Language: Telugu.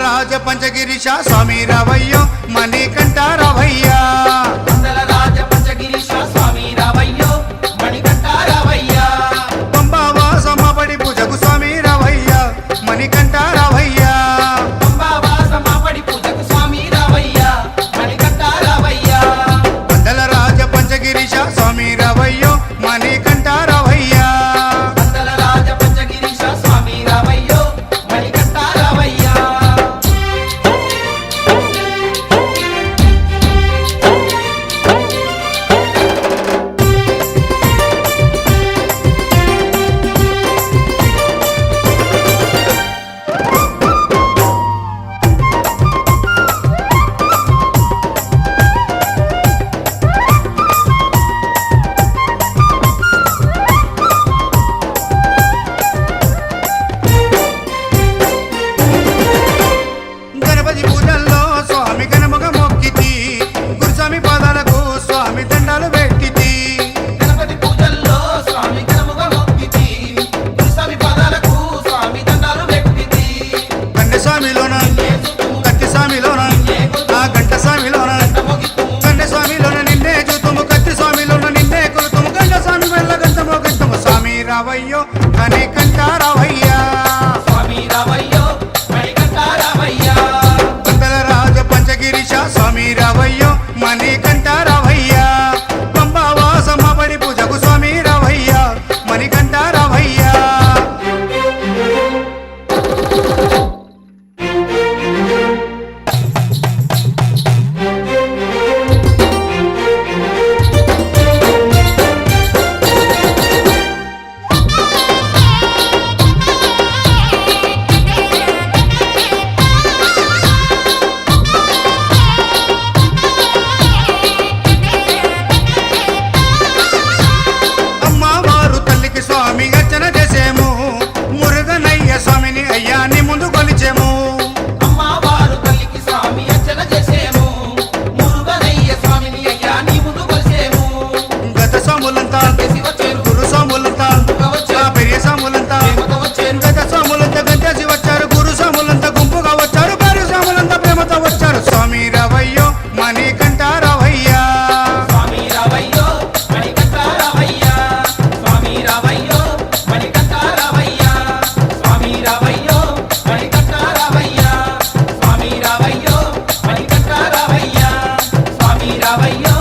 రాజ పంచగిరీశ స్వామి రావయ్యో మణికంఠ రావయ్యా రాజ పంచగిరీశ స్వామి రావయ్యో మణికంఠ రావయ్యా పంబావాసమబడి పూజకు స్వామి రావయ్యా మణికంఠ రావయ్యా పంబావాసమబడి పూజకు స్వామి రావయ్యా మణికంఠ రావయ్యా పందల రాజ పంచగిరీశ స్వామి రావయ్యో మణికంఠ రావయ్యా రాజ పంచగిరీశ స్వామి రావయ్యో మణికంఠ రావయ్యా గణపతి పూజల్లో స్వామి గణముగ మొక్కితి గురుస్వామి పాదాలకు స్వామి దండాలు పెట్టితి గణపతి పూజల్లో స్వామి గణముగా మొక్కితి గురుస్వామి పాదాలకు స్వామి దండాలు పెట్టితి కన్నె స్వామిలోన కత్తి స్వామిలోన ఆ గంట స్వామిలోన కన్నె స్వామిలోన నిన్నే చూతుము కత్తి స్వామిలోన నిన్నే కొలుతుము గంట స్వామి వెళ్ళ గంటమో గంటము స్వామి రావయ్యో మణికంఠ రావయ్యా స్వామి రావయ్యో మణికంఠ రావయ్యా పందల రాజ పంచగిరీశ స్వామి రావయ్యో మణికంఠ రావయ్యా పంబావాసమబడి పూజకు స్వామి రావయ్యా మణికంఠ రావయ్యా అమ్మవారు తల్లికి స్వామి అర్చన చేసేము మురుగనయ్య స్వామిని అయ్యాని ముందు కొలిచేము అమ్మవారు తల్లికి స్వామి అర్చన చేసేము మురుగనయ్య స్వామిని అయ్యా నీ ముందు కొలిసేము గత స్వాములంతా గురు స్వాములంతా ఆ పెరియ స్వాములంతా గత స్వాములంతా గంటేసి వచ్చారు గురు స్వాములంతా గుంపుగా వచ్చారు పెరియ స్వాములంతా ప్రేమతో వచ్చారు స్వామి రావయ్యో మణికంఠ రావయ్యా స్వామి రావయ్యో మణికంఠ రావయ్యా స్వామి రావయ్యో మణికంఠ రావయ్యా స్వామి రావయ్యో మణికంఠ రావయ్యా స్వామి రావయ్యో మణికంఠ రావయ్యా స్వామి రావయ్యో